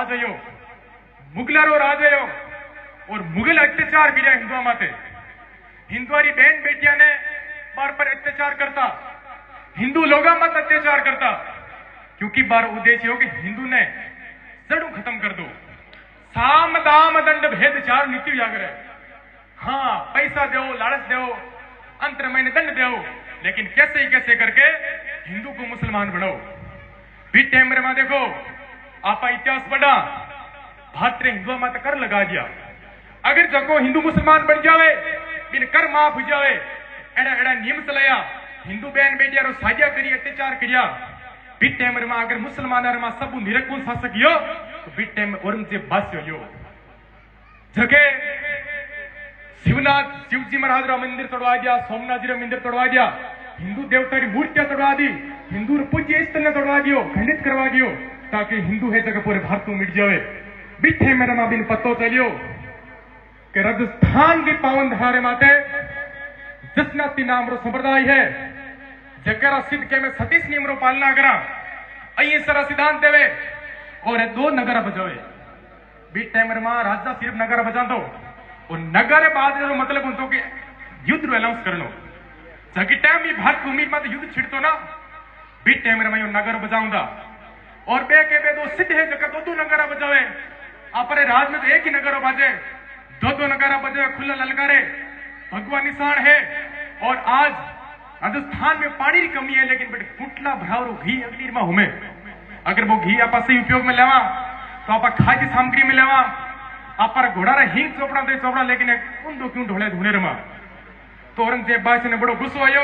राज आयो, मुगलरो राज आयो और मुगल अत्याचार किया हिंदुआ माते। हिंदुआरी बहन बेटिया ने बार पर अत्याचार करता, हिंदू लोगों मत अत्याचार करता, क्योंकि बार उद्देश्य हो कि हिंदू ने जड़ू खत्म कर दो। साम दाम दंड भेद चार नीति जागर है। हाँ, पैसा दो, लालच दो, अंतर महीने दंड दो, लेकिन कैसे कैसे करके हिंदू को मुसलमान बनाओ। बीट टाइम में देखो आपा इतिहास पढ़ा, भारतीय हिंदुआ मत कर लगा दिया। अगर जको हिंदू मुसलमान बन जावे, बिन कर माफ हो जावे, एड़ा एड़ा नियम चलाया, हिंदू बहन बेटिया रो साजिया करी, अत्याचार किया। बीट टाइम में अगर मुसलमान सब निरकुल शासक यो तो बीट टाइम औरंगजेब बास्य यो जगे शिवनाथ शिवजी महाराज रा मंदिर तोड़वा दिया, सोमनाथ जी रा मंदिर तोड़वा दिया, हिंदू देवता की मूर्तियां तोड़वा दी, हिंदू पूज्य स्थल ने तोड़वा दियो, खंडित करवा दियो, ताकि हिंदू है जगह पूरे भारत में मिट जावे। बिठे मेरा मां बिन पतो चलियो कि राजस्थान की पावन धारे माते जसनाती नाम रो संप्रदाय है, जकरा सिद्ध के में 37 नियम रो पालना करा, अये सारा सिद्धांत देवे और 2 नगरा बजावे। बीट टाइमर मां राजा सिर्फ नगरा बजा दो और नगर बाज रो मतलब उनको कि युद्ध रो अनाउंस करनो। जगी टाइम भी भारत भूमि में युद्ध छिड़तो ना, बीट टाइमर में यो नगर बजाऊंगा और बे के बे 2 सिद्ध है जगह 2 नगरा बजावे। अपने राज में तो एक ही नगर बाजे, 2 नगरा बजे, खुला ललकारे, भगवान निशान है। और आज राजस्थान में पानी की कमी है, लेकिन बड़े कुटला भराव रो घी अग्नि में हुमे। अगर वो घी आप सही उपयोग में लेवा तो आप खाद्य सामग्री में लेवा, आप घोड़ा रा हिंग चोपड़ा दे चोपड़ा, लेकिन उन दो क्यों ढोले धुने रमा। तो औरंगजेब बादशाह ने बड़ो गुस्सो आयो,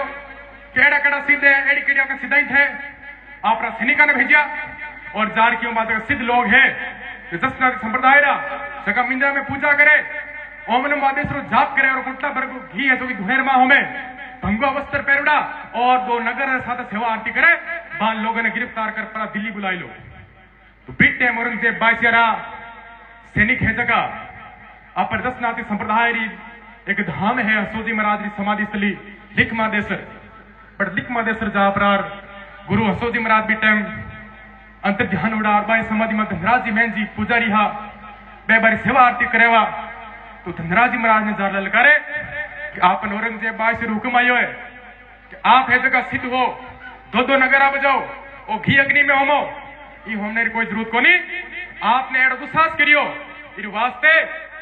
केड़ा केड़ा सीधे एड़ी केड़ा का सीधा ही थे। आप सैनिका ने भेजा और जार क्यों बात सिद्ध लोग है जसना संप्रदाय रा जगह मिंद्रा में पूजा करे, ओम नमो आदेश जाप करे और कुटला भर घी है जो कि धुनेर माह में भंगुआ वस्त्र पहरुड़ा और 2 नगर साथ सेवा आरती करे। बाल लोगों ने गिरफ्तार कर पड़ा दिल्ली बुलाई लो। तो बीट टाइम औरंगजेब बादशाह सैनिक है जगह अपर दसनाथी संप्रदाय री एक धाम है हसोजी महाराज की समाधि स्थली लिखमादेसर। पर लिखमादेसर जा अपरार गुरु हसोजी महाराज बीट टाइम अंतर ध्यान उड़ा बाई समाधि में धनराज जी मैन जी पुजारी हा बे बारी सेवा आरती करेवा। तो धनराज जी महाराज ने जार ललकारे कि आप औरंगजेब बादशाह हुक्म आयो है कि आप है जगह सिद्ध हो, 2 नगरा बजाओ और घी अग्नि में होमो, ये होमने की कोई जरूरत को नहीं। आपने एड़ा दुस्साहस करियो, इस वास्ते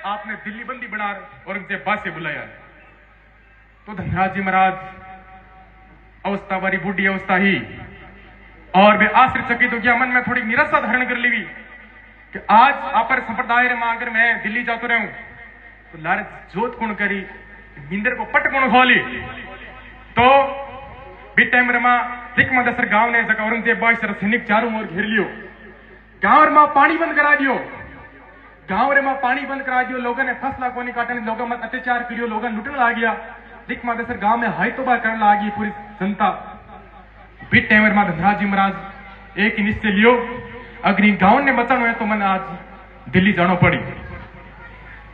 आपने दिल्ली बंदी बना औरंगजेब बादशाह बुलाया। तो धनराज जी महाराज अवस्था बारी बूढ़ी अवस्था ही और वे आश्चर्यचकित हो गया, मन में थोड़ी निराशा धारण कर ली कि आज अपर संप्रदाय में अगर मैं दिल्ली जाता रहूं तो लारे जोत कौन करी, नींदर को पट कौन खोली। तो बीट टाइम रमा लिखमादेसर गांव ने जगह औरंगजेब बादशाह सैनिक चारों ओर घेर लियो, गांव में पानी बंद करा दियो, गांव रे में पानी बंद करा दियो, लोगों ने फसला कोनी काटने, लोगों में अत्याचार करियो, लोगों लुटने ला गया। लिखमादेसर गांव में हाई तोबा करने लागी पूरी जनता। बीट टाइम में धनराज जी महाराज एक ही निश्चय लियो, अगर गांव ने बचाना है तो मन आज दिल्ली जाना पड़ी।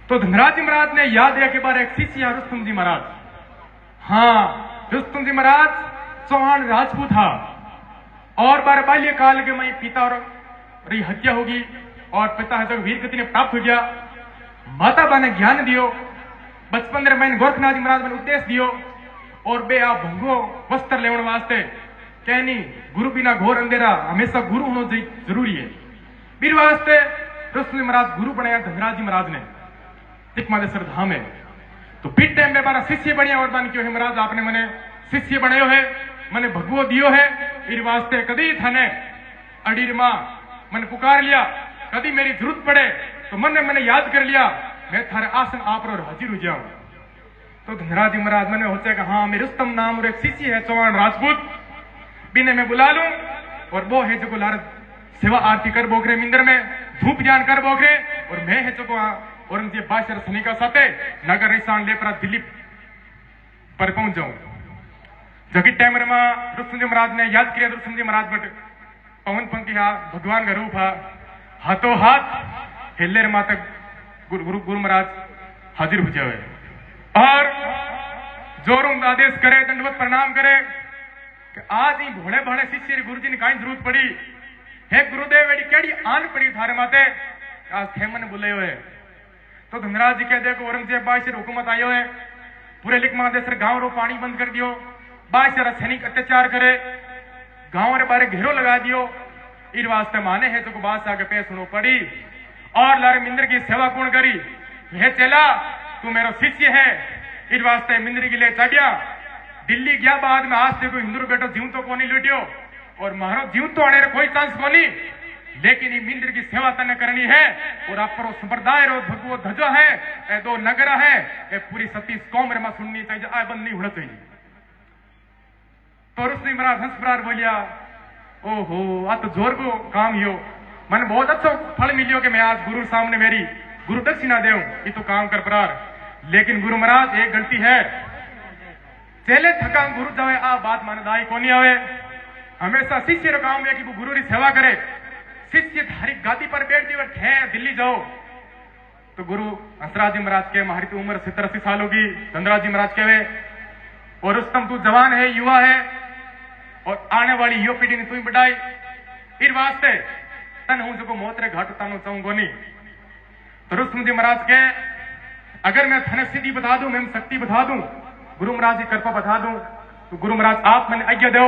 तो धनराज जी महाराज ने याद दिया कि बार एक शिष्य रुस्तम जी महाराज, हाँ रुस्तम जी महाराज चौहान राजपूत था और बार बाल्यकाल के में पिता और हत्या होगी और पिता जब वीर गति ने प्राप्त हो गया। माता बा ने ज्ञान दियो, बचपन रे मैंने गोरखनाथ जी महाराज ने उपदेश दियो और बे आप भंगो वस्त्र लेवन वास्ते कहनी गुरु बिना घोर अंधेरा, हमेशा गुरु होना जरूरी है। फिर वास्ते रुस्तम जी महाराज गुरु बनाया धनराज जी महाराज ने लिखमादेसर धाम में। तो बीट टाइम में बारा शिष्य बढ़िया और बान क्यों है महाराज आपने मने शिष्य बनायो है, मने भगवो दियो है, फिर वास्ते कदी थाने अडीर मां मैंने पुकार लिया, कभी मेरी जरूरत पड़े तो मैंने याद कर लिया, मैं थारे आसन आप और हाजिर हो जाऊं। तो धनराज जी महाराज मैंने सोचा कि हाँ मेरे रुस्तम नाम और एक शिष्य है चौहान राजपूत, बिने मैं बुला लूं और वो है जो लार सेवा आरती कर बोखरे मिंदर में धूप ज्ञान कर बोखरे और मैं है जो औरंगजेब बादशाह सैनिका साथे नगर निशान लेपरा दिल्ली पर पहुंच जाऊं। जगी टाइम में रुस्तम जी महाराज ने याद किया, रुस्तम जी महाराज बट पवन पंखी हा भगवान का रूप हा, हाथों हाथ हिल्लेर माता गुरु महाराज हाजिर हो जावे और जोरों आदेश करे, दंडवत प्रणाम करे कि आज ही भोले भाले शिष्य गुरु जी ने कहीं जरूरत पड़ी है गुरुदेव एडी केड़ी आन पड़ी थारे माते आज खेमन बुलायो है। तो धनराज जी कह देखो औरंगजेब बादशाह हुकूमत आयो है, पूरे लिख महादेसर गांव रो पानी बंद कर दियो, बादशाह सैनिक अत्याचार करे, गांव रे बारे घेरो लगा दियो। इस वास्ते माने है जो बादशाह के पे सुनो पड़ी और लारे मिंदर की सेवा कौन करी, हे चला तू मेरा शिष्य है। इस वास्ते मिंदर की ले चढ़िया दिल्ली गया, बाद में आज देखो हिंदू बेटो जीव तो कोनी लुटियो और मारो जीव तो आने कोई चांस कोनी, लेकिन ये मिंदर की सेवा तने करनी है और आप पर संप्रदाय रो भगवो ध्वजा है, ए दो नगरा है, ए पूरी 37 कौम रे में सुननी चाहिए, आ बंद नहीं होना चाहिए। तो उसने मेरा हंसप्रार बोलिया, ओहो आ तो जोर को काम यो, मैंने बहुत अच्छा फल मिलियो कि मैं आज गुरु सामने मेरी गुरु दक्षिणा देऊं, ये तो काम कर प्रार। लेकिन गुरु महाराज एक गलती है, चेले थका गुरु जावे आ बात माने दाई कोनी आवे, हमेशा शिष्य रो काम है कि वो गुरु री सेवा करे। शिष्य धारी गादी पर बैठ जी थे दिल्ली जाओ, तो गुरु हंसराज जी महाराज के हमारी तो उम्र 70-80 साल होगी। धनराज जी महाराज कहे और रुस्तम तू जवान है, युवा है और आने वाली युवा पीढ़ी ने तू ही बढ़ाई, इस वास्ते तन हूं जो मोतरे घाट तानो चाहूंगो नहीं। तो रुस्तम जी महाराज के अगर मैं धन सिद्धि बता दूं, मैं शक्ति बता दूं, गुरु महाराज की कृपा बता दूं, तो गुरु महाराज आप मैंने आज्ञा दो,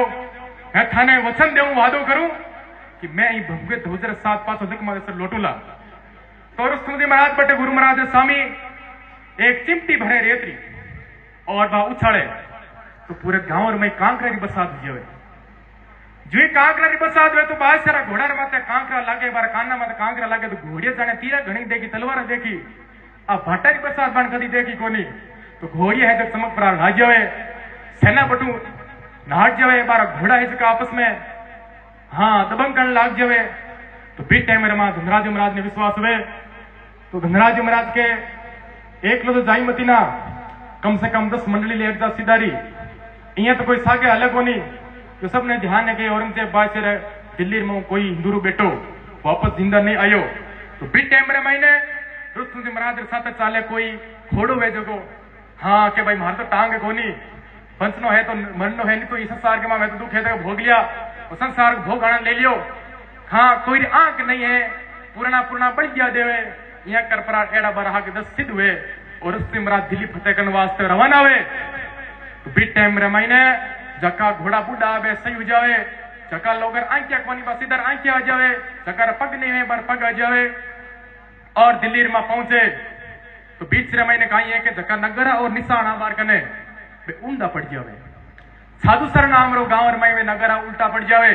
मैं थाने वचन देऊं, वादो करूं कि मैं ही भगवे 2007 पास से लौटूला। तो रुस्तम जी महाराज बटे गुरु महाराज स्वामी एक चिमटी भरे रेतरी और वह उछाड़े तो पूरे गांव में कांकरा की बरसात हुई है। जो ही कांकरा की बरसात हुए तो बहुत सारा घोड़ा माते कांकरा लागे, बार काना माते कांकरा लागे, तो घोड़िया जाने तीरा घणी देखी, तलवार देखी, अब भाटा की बरसात बन कदी देखी कोनी। तो घोड़िया है जो चमक प्रार ना जावे, सेना बटू नाट जावे, बार घोड़ा है जो आपस में हाँ दबंग करने लाग जावे। तो बीच टाइम में धनराज महाराज ने विश्वास हुए, तो धनराज महाराज के एक लो तो जाई मती ना, कम से कम 10 मंडली ले जा सिदारी, इं तो कोई सागे अलग होनी। तो सबने ध्यान है कि औरंगजेब बादशाह दिल्ली में कोई हिंदू बेटो वापस जिंदा नहीं आयो। तो बीच टाइम में मैंने रुस्तम जी महाराज साथ चाले कोई खोड़ो है जो हाँ के भाई मार तो टांग कोनी पंचनो है तो मरनो है, नहीं तो इस संसार के मैं तो दुख है तो भोग लिया, तो संसार भोग आना ले लियो, हाँ कोई आंख नहीं है, पुराना पुराना बढ़ गया देवे, यहाँ कर परा एड़ा बरहा के 10 सिद्ध हुए और उससे महाराज दिल्ली फतेह करने वास्ते रवाना हुए। तो बीच टाइम में मैंने जका घोड़ा बुढ़ा आवे सही हो जावे, जका लोग आंखिया कोनी बस इधर आंखिया आ जावे, जका पग नहीं है बार पग आ जावे और दिल्ली में पहुंचे। तो बीच से मैंने कहा है कि जका नगरा और निशाना मार कने ऊंधा पड़ जावे, साधु सर नाम रो गांव में नगरा उल्टा पड़ जावे।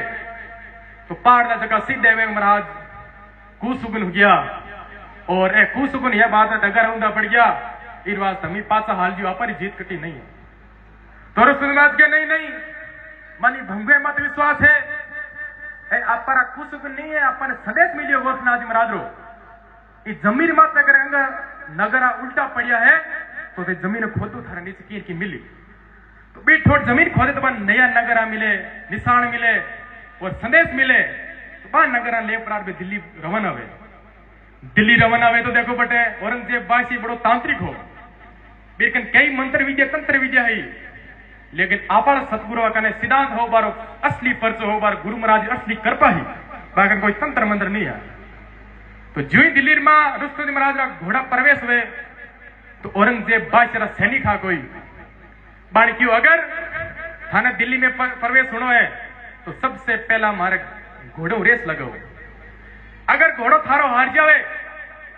तो पहाड़ का जगह सीधे में महाराज कुसुगुन हो गया और ए कुसुगुन यह बात है नगर ऊंधा पड़ गया, इस वास्ते हमें पासा हाल जी वापर जीत कटी नहीं है। तो रसूलनाथ के नहीं मानी भंगे मत विश्वास है अपर कुसुगुन नहीं है, अपन संदेश मिलियो गोरखनाथ महाराज रो इस जमीन मत अगर नगरा उल्टा पड़िया है तो जमीन खोदू थारा नीचे कीर की मिली। तो बीच थोड़ी जमीन खोदे तो नया नगरा मिले, निशान मिले और संदेश मिले, तो बा नगरा ले प्रार में दिल्ली रवाना हुए। दिल्ली रवाना हुए तो देखो बटे औरंगजेब बादशाह बड़ो तांत्रिक हो, लेकिन कई मंत्र विद्या तंत्र विद्या है, लेकिन आपाल सतगुरु का सिद्धांत हो बारो असली पर्च हो बार गुरु महाराज असली कृपा ही, बाकी कोई तंत्र मंत्र नहीं है। तो जो ही दिल्ली में रुस्तम महाराज का घोड़ा प्रवेश हुए तो औरंगजेब बादशाह सैनिक हा कोई बाण क्यों अगर थाने दिल्ली में प्रवेश होना है तो सबसे पहला मारे घोड़ो रेस लगाओ, अगर घोड़ो थारो हार जावे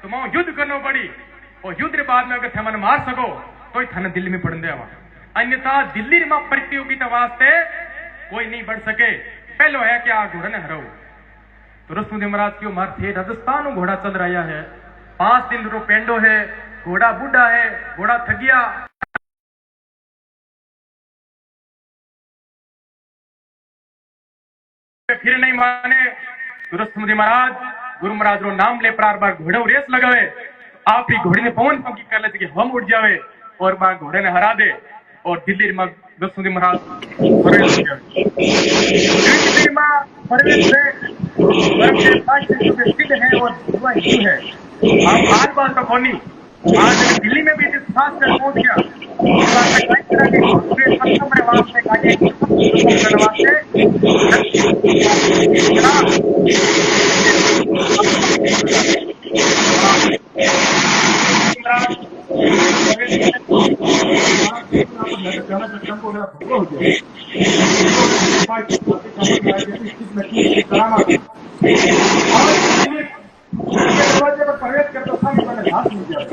तो मैं युद्ध करना पड़ी और युद्ध के बाद में अगर थे मन मार सको तो थाने दिल्ली में पड़न देवा, अन्यथा दिल्ली में प्रतियोगिता वास्ते कोई नहीं बढ़ सके। पहलो है कि आ घोड़ा ने हराओ। तो रुस्तम महाराज क्यों मार थे राजस्थान घोड़ा चल रहा है, 5 दिन रो पेंडो है, घोड़ा बूढ़ा है, घोड़ा थगिया फिर नहीं माने। तो रुस्तम महाराज गुरु महाराज रो नाम ले प्रार बार घोड़े रेस लगावे, तो आप ही घोड़े ने पवन पंखी कर लेते कि हम उड़ जावे और बार घोड़े ने हरा दे और दिल्ली में रुस्तम महाराज प्रवेश हो गए। दिल्ली में प्रवेश सिद्ध है और युवा हिंदू है। आप आज बात तो खोनी आज दिल्ली में भी विश्वास कर पहुंच गया, मेरा भगवा हो गया। दरवाजे पर प्रवेश करते समय मैंने हाथ मिल जाए।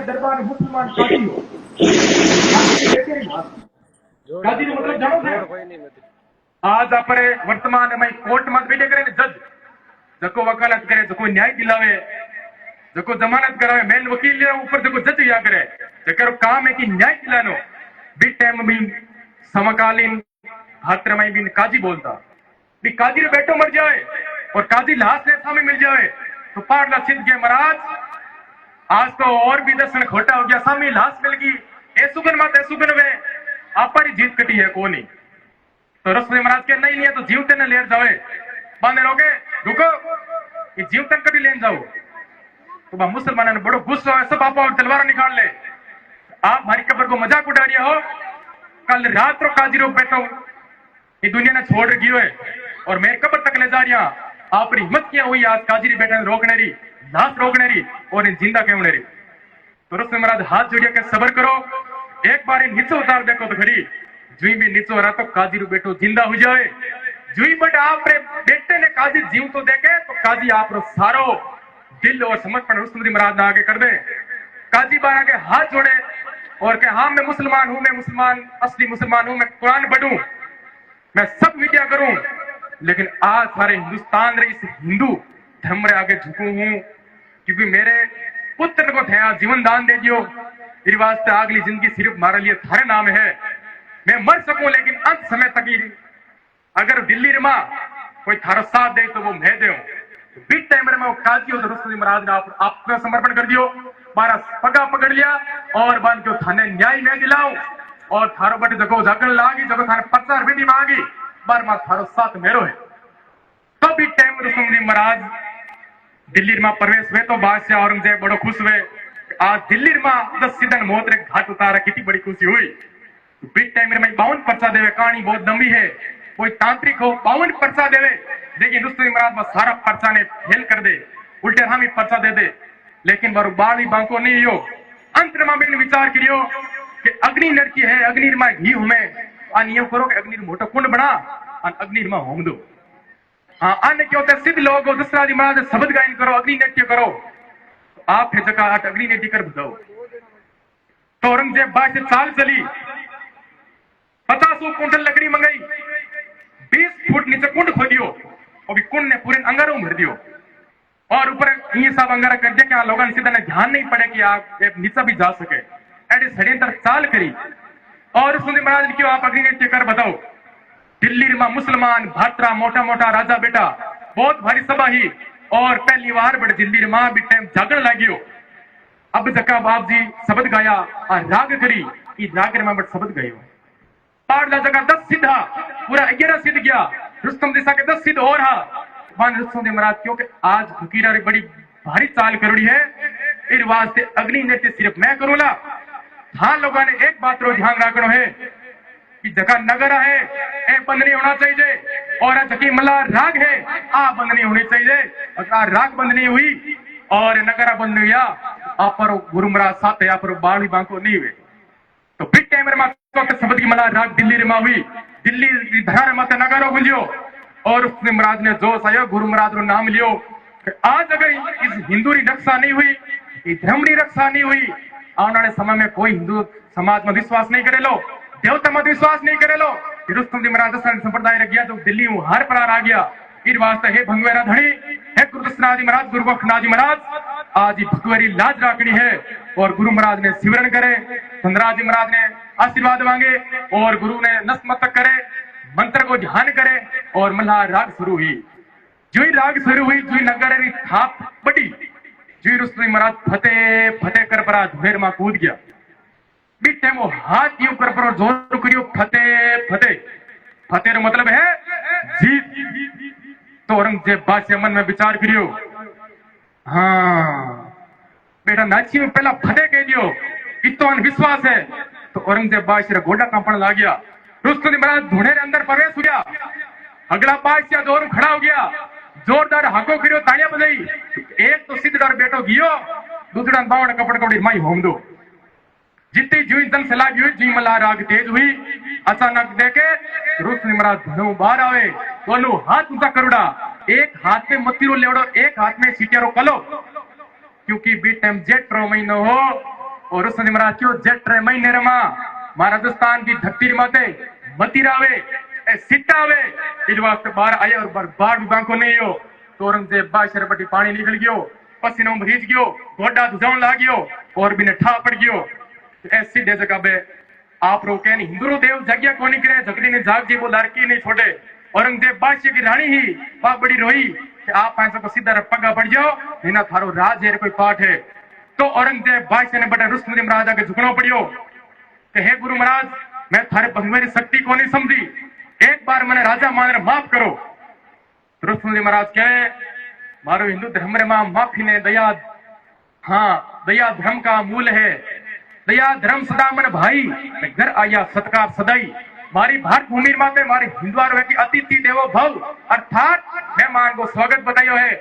दरबार मुसलमान काजी हो, काजी नो मतलब जानो थे? आज अपने वर्तमान में कोर्ट में बैठे करे जज, जको वकालत करे, जको न्याय दिलावे, जको जमानत करावे, मेन वकील ले ऊपर जको जज या करे, जकर काम है कि न्याय दिलानो। बी टाइम में समकालीन हात्र में भी काजी बोलता, भी काजी रे बेटो मर जाए और काजी लाश ने सामने मिल जाए तो पाड़ला छिद गया महाराज। आज तो और भी दर्शन खोटा हो गया, सामने लाश मिल गई, ऐसुगन मत ऐसुगन वे आपरी जीत कटी है को नहीं। तो रसोई महाराज के नहीं है तो जीवते न लेर जावे, बांधे रोगे रुको ये जीवतन कटी लेन जाओ। तो बा मुसलमानों ने बड़ो गुस्सा है, सब आपा और तलवार निकाल ले, आप हमारी कब्र को मजाक उड़ा रहे हो। कल रात रो काजी रो बैठो ये दुनिया ने छोड़ रखी है और मेरे कब्र तक ले जा रही, आप हिम्मत क्या हुई आज काजी बैठे रोकने रही, लाश रोकने रही और इन जिंदा क्यों रही। तो रसोई महाराज हाथ जोड़िया के सबर करो, एक बार नीचे उतार देखो तो खरी जुई भी नीचे हो रहा तो काजी रो बेटो जिंदा हो जाए। जुई बट आप बेटे ने काजी जीव तो देखे तो काजी आप रो सारो दिल और समर्पण रसोई महाराज ने आगे कर दे। काजी बार आगे हाथ जोड़े और कहे हाँ मैं मुसलमान हूं, मैं मुसलमान असली मुसलमान हूं, मैं कुरान पढ़ूं, मैं सब विद्या करूं, लेकिन आज सारे हिंदुस्तान रे इस हिंदू धर्म रे आगे झुकू हूं क्योंकि मेरे पुत्र को थे जीवन दान दे दियो, मेरी वास्ते अगली जिंदगी सिर्फ हमारे लिए थारे नाम है। मैं मर सकूं लेकिन अंत समय तक ही अगर दिल्ली रमा कोई थारा साथ दे तो वो मैं दे। बिग टाइम में वो काजी हो तो रसोई महाराज ने आपका समर्पण कर दियो, बारा पगा पकड़ लिया और बांध के थाने न्याय मैं दिलाऊं और थारो बटे जगो जागण लागी, जगो थाने 50 बेटी मांगी, बार मार थारो साथ मेरो है। तब बिग टाइम रसोई महाराज दिल्ली में प्रवेश हुए तो बादशाह औरंगजेब बड़ो खुश हुए, आज दिल्ली में 10 सीधन मौत रे घाट उतारा, कितनी बड़ी खुशी हुई। बिग टाइम में 52 पर्चा देवे, कहानी बहुत लंबी है, कोई तांत्रिक हो 52 पर्चा देवे, लेकिन रसोई महाराज में सारा पर्चा ने फेल कर दे, उल्टे हामी पर्चा दे दे, लेकिन बारू बाड़ी बांको नहीं हो। अंत में मैंने विचार करियो कि अग्नि लड़की है, अग्नि में घी हुमे यो करो कि अग्नि मोटो कुंड बना अग्नि में होम दो। हाँ अन्य क्यों होते सिद्ध लोग हो, दशरथ जी महाराज शब्द गायन करो, अग्नि नृत्य करो, आप है जगह अग्नि नृत्य कर बताओ। तो औरंगजेब बात से चाल चली, 50 कुंटल लकड़ी मंगाई, 20 फुट नीचे कुंड खोदियो और भी कुंड ने पूरे अंगारों भर दियो और ऊपर ये सब अंगारा कर दिया कि लोगों ने सीधा ने ध्यान नहीं पड़े कि आप नीचा भी जा सके, ऐसे षड्यंत्र चाल करी। और रसोई महाराज ने क्यों आप अग्नि नृत्य कर बताओ। दिल्ली में मुसलमान भात्रा मोटा मोटा राजा बेटा बहुत भारी सभा ही और पहली बार बड़े दिल्ली में भी टाइम जागण लागियो। अब जका बाप जी शब्द गाया और राग करी, राग में बट शब्द गयो पाड़ला जगह 10 सिद्धा पूरा 11 सिद्ध गया, रुस्तम दिशा के 10 सिद्ध और रसोई महाराज क्योंकि आज फकीरा रे बड़ी भारी चाल करोड़ी है, इस वास्ते अग्नि नृत्य सिर्फ मैं करूंगा। हाँ लोगों ने एक बात रो ध्यान रखना है कि जगह नगर है ए बंद नहीं होना चाहिए और जकी मला राग है आ बंद नहीं होनी चाहिए। अगर राग बंद नहीं हुई और नगरा बंद नहीं हुआ आप पर गुरु महाराज साथ आप पर बाड़ी बांको नहीं हुए। तो बिग टाइम शब्द की मला राग दिल्ली रमा हुई, दिल्ली धरा मत नगरो गुंजियो और उसने महाराज ने जोश आयो, गुरु महाराज रो नाम लियो। आज अगर इस हिंदू की रक्षा नहीं हुई, इस धर्म की रक्षा नहीं हुई, आने वाले समय में कोई हिंदू समाज में विश्वास नहीं करे लो, देवता मत विश्वास नहीं करे लो। रुस्तम जी महाराज संप्रदाय रख गया तो दिल्ली हर प्रार आ गया। इस वास्ते हे भंगवेरा धनी है गुरु दशनाथ जी महाराज, गुरु गोरखनाथ जी महाराज आज भगवेरी लाज राखनी है और गुरु महाराज ने सिमरन करे, धनराज जी महाराज ने आशीर्वाद मांगे और गुरु ने नतमस्तक करे, मंत्र को ध्यान करे और मल्हार राग शुरू हुई। जो ही राग शुरू हुई जो नगर री थाप बड़ी, जो रुस्तम महाराज फतेह फतेह कर परा धुएर में कूद गया। बीच टाइम वो हाथ यूं कर पर जोर करियो फतेह फतेह, फतेह रो मतलब है जीत। तो औरंगजेब बादशाह मन में विचार करियो, हाँ बेटा नाची में पहला फतेह कह दियो, इतो विश्वास है। तो औरंगजेब बादशाह गोडा कांपण लग गया, रुस्तम महाराज धुने रे अंदर प्रवेश हो गया, अगला बादशाह जोर खड़ा हो गया, जोरदार हाको करियो, तालियां बजाई। एक तो सिद्ध डर बेटो गियो, दूसरा बावड़ कपड़ कपड़ी माई होम दो। जितनी जुई जंग से लागी हुई जी मला राग तेज हुई अचानक देखे रोशनी महाराज धनु बाहर आवे दोनों हाथ ऊंचा करुड़ा एक हाथ में मतीरो लेवड़ो एक हाथ में सीटियारो कलो क्योंकि बी टाइम जेट रो महीनो हो और रोशनी महाराज क्यों जेट रे महीने रमा राजस्थान की धरती माते मतीरावे सिटावे इस वास्ते बाहर आए और बर्बाद बांको नहीं हो तो औरंगजेब बादशाह बटी पानी निकल गयो पसीनो भीज गयो गोडा धुजाउन लाग्यो और बिने ठा पड़ गयो ऐसी दे जगह पे आप रोके नहीं हिंदू देव जग्या को नहीं करे झगड़ी ने जाग जी वो लड़की नहीं छोड़े औरंगजेब बादशाह की रानी ही वह बड़ी रोई कि आप ऐसा को सीधा पगा पड़ जाओ बिना थारो राज है कोई पाठ है तो औरंगजेब बादशाह ने बड़ा रुस्तम महाराज आगे झुकना पड़ियो कि हे गुरु महाराज मैं थारे मेरी शक्ति को नहीं समझी एक बार मैंने राजा मान माफ करो रुस्तम महाराज कहे मारो हिंदू धर्म रे मां माफी ने दया हाँ दया धर्म का मूल है दया धर्म सदा मन भाई घर आया सत्कार सदाई मारी भारत भूमि माते मारे हिंदुआर की अतिथि देवो भव अर्थात मेहमान को स्वागत बताइयो है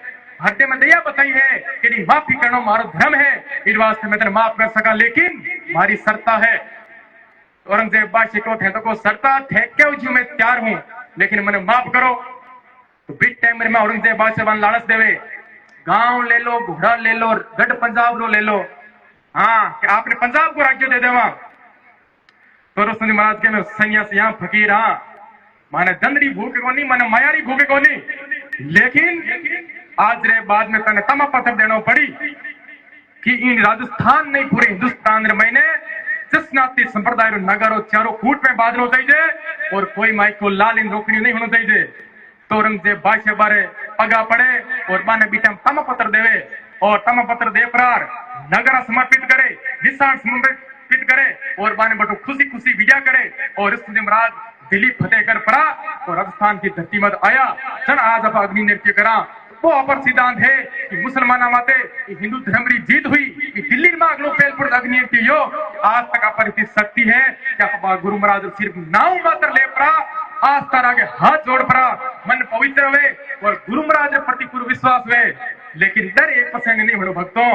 भारतीय में दया बताई है कि माफी करना मारो धर्म है इस वास्ते मैं तेरे माफ कर सका लेकिन मारी शर्ता है औरंगजेब बादशाह को थे तो को शर्ता थे क्यों जी मैं तैयार हूं लेकिन मैंने माफ करो तो बीच टाइम में औरंगजेब बादशाह लालच देवे गांव ले लो घोड़ा ले लो गढ़ पंजाब रो ले लो हाँ कि आपने पंजाब को राज्य दे देवा तो रोशनी महाराज के मैं सन्यासी यहाँ फकीर हाँ माने दंडरी भूखे को नहीं माने मायारी भूखे को नहीं लेकिन आज रे बाद में तने तमा पत्थर देना पड़ी कि इन राजस्थान नहीं पूरे हिंदुस्तान रे महीने जसनाती संप्रदाय रो नगरो चारों कूट में बादल होता ही और कोई माइक को लाल इन रोकनी नहीं होना चाहिए तो औरंगजेब बादशाह बारे पगा पड़े और माने बीटा तमा पत्र देवे और तमा पत्र दे प्रार नगर समर्पित करे निशान समर्पित करे और माने बटो खुशी खुशी विजय करे और रुस्तम महाराज दिल्ली फतेह कर पड़ा और राजस्थान की धरती मत आया चल आज आप अग्नि नृत्य करा वो अपर सिद्धांत है कि मुसलमान माते हिंदू धर्म की जीत हुई कि दिल्ली में अगलो पेलपुर अग्नि नृत्य यो आज तक अपरित शक्ति है क्या गुरु महाराज सिर्फ नाव मात्र ले पड़ा आज तर आगे हाथ जोड़ पड़ा मन पवित्र हुए और गुरु महाराज प्रति पूर्ण विश्वास हुए लेकिन डर 1% नहीं हो भक्तों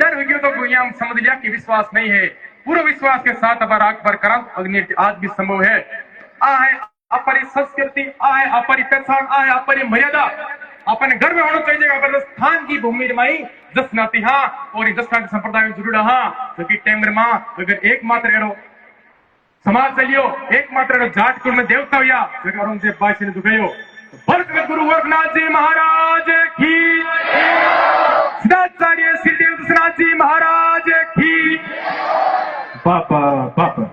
डर हो गया तो गोया समझ लिया कि विश्वास नहीं है पूरे विश्वास के साथ अब आग बरकरार अग्नि आज भी संभव है आ है अपरी संस्कृति आ है अपरी पहचान आ है अपरी मर्यादा अपने घर में होना चाहिए राजस्थान की भूमि रमाई जसनाती हाँ और जसनाती संप्रदाय में जरूर हाँ क्योंकि टाइम रमा अगर एकमात्र एरो समाज चलियो एकमात्र जाट कुल में देवता हुआ अगर औरंगजेब बादशाह ने दुखायो बल गुरु गोरखनाथ जी महाराज की सिद्धाचार्य श्री देव जी महाराज की बापा बापा